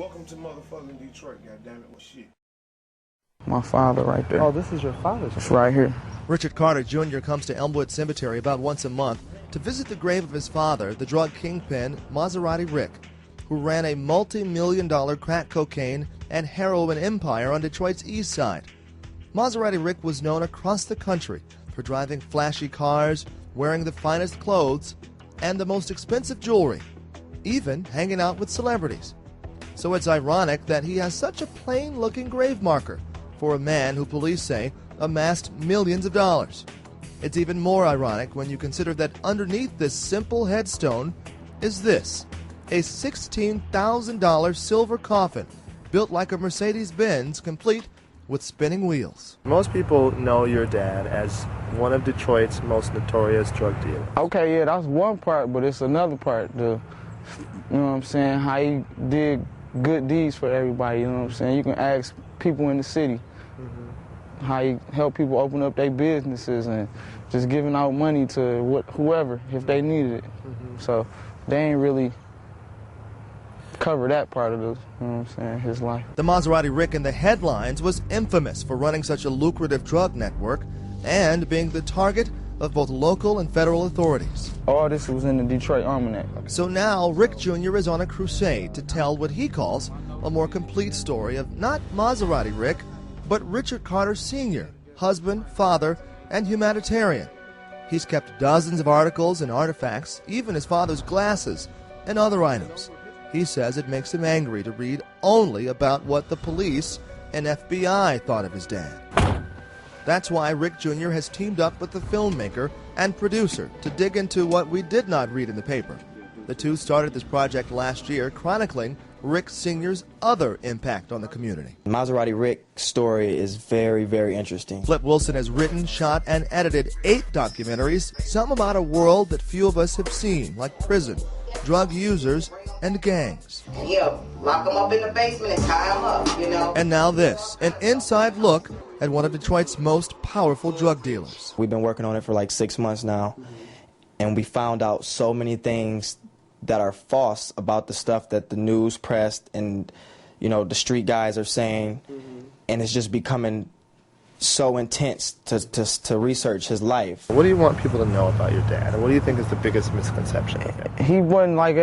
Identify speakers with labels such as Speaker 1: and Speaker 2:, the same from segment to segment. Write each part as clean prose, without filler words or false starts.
Speaker 1: Welcome to motherfucking Detroit, goddammit. What shit?
Speaker 2: My father right there.
Speaker 3: Oh, this is your father's.
Speaker 2: It's right here.
Speaker 4: Richard Carter Jr. comes to Elmwood Cemetery about once a month to visit the grave of his father, the drug kingpin Maserati Rick, who ran a multi-million-dollar crack cocaine and heroin empire on Detroit's east side. Maserati Rick was known across the country for driving flashy cars, wearing the finest clothes, and the most expensive jewelry, even hanging out with celebrities. So it's ironic that he has such a plain-looking grave marker for a man who police say amassed millions of dollars. It's even more ironic when you consider that underneath this simple headstone is this, a $16,000 silver coffin built like a Mercedes-Benz, complete with spinning wheels.
Speaker 3: Most people know your dad as one of Detroit's most notorious drug dealers.
Speaker 2: Okay, yeah, that's one part, but it's another part. You know what I'm saying? How he did good deeds for everybody, you know what I'm saying? You can ask people in the city how he helped people open up their businesses and just giving out money to whoever if they needed it. So they ain't really cover that part of the, you know what I'm saying, his life.
Speaker 4: The Maserati Rick in the headlines was infamous for running such a lucrative drug network and being the target of both local and federal authorities.
Speaker 2: All this was in the Detroit Almanac.
Speaker 4: So now Rick Jr. is on a crusade to tell what he calls a more complete story of not Maserati Rick, but Richard Carter Sr., husband, father, and humanitarian. He's kept dozens of articles and artifacts, even his father's glasses and other items. He says it makes him angry to read only about what the police and FBI thought of his dad. That's why Rick Jr. has teamed up with the filmmaker and producer to dig into what we did not read in the paper. The two started this project last year, chronicling Rick Sr.'s other impact on the community.
Speaker 5: Maserati Rick's story is very, very interesting.
Speaker 4: Flip Wilson has written, shot, and edited 8 documentaries, some about a world that few of us have seen, like prison, drug users, and gangs.
Speaker 6: Yeah, lock them up in the basement and tie them up, you know.
Speaker 4: And now this, an inside look at one of Detroit's most powerful drug dealers.
Speaker 5: We've been working on it for like 6 months now, and we found out so many things that are false about the stuff that the news, press, and, you know, the street guys are saying, and it's just becoming so intense to research his life.
Speaker 3: What do you want people to know about your dad? And what do you think is the biggest misconception of him?
Speaker 2: He wasn't like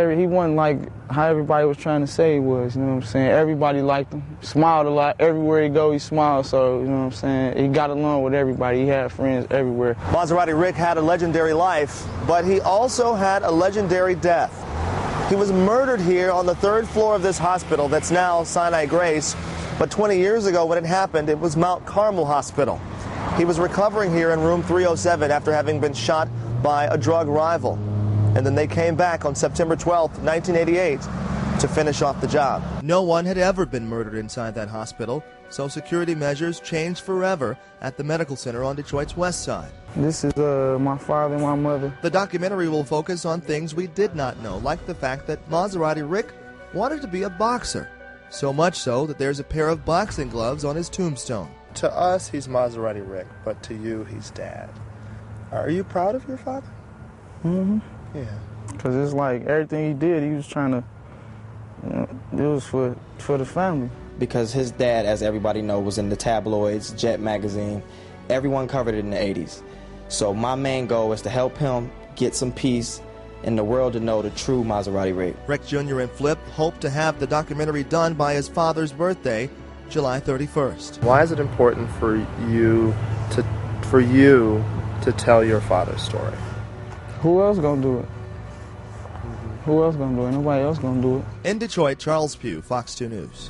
Speaker 2: how everybody was trying to say he was, you know what I'm saying? Everybody liked him, smiled a lot. Everywhere he go, he smiled, so, you know what I'm saying? He got along with everybody. He had friends everywhere.
Speaker 4: Maserati Rick had a legendary life, but he also had a legendary death. He was murdered here on the 3rd floor of this hospital that's now Sinai Grace, but 20 years ago when it happened, it was Mount Carmel Hospital. He was recovering here in room 307 after having been shot by a drug rival. And then they came back on September 12th, 1988 to finish off the job. No one had ever been murdered inside that hospital, so security measures changed forever at the medical center on Detroit's west side.
Speaker 2: This is my father and my mother.
Speaker 4: The documentary will focus on things we did not know, like the fact that Maserati Rick wanted to be a boxer. So much so that there's a pair of boxing gloves on his tombstone.
Speaker 3: To us, he's Maserati Rick, but to you, he's Dad. Are you proud of your father?
Speaker 2: Yeah. Because it's like everything he did, he was trying to, you know, it was for the family.
Speaker 5: Because his dad, as everybody knows, was in the tabloids, Jet magazine. Everyone covered it in the 80s. So my main goal is to help him get some peace in the world to know the true Maserati Rick.
Speaker 4: Rick Jr. and Flip hope to have the documentary done by his father's birthday, July 31st.
Speaker 3: Why is it important for you to tell your father's story?
Speaker 2: Who else gonna do it? Who else gonna do it? Nobody else gonna do it.
Speaker 4: In Detroit, Charles Pugh, Fox 2 News.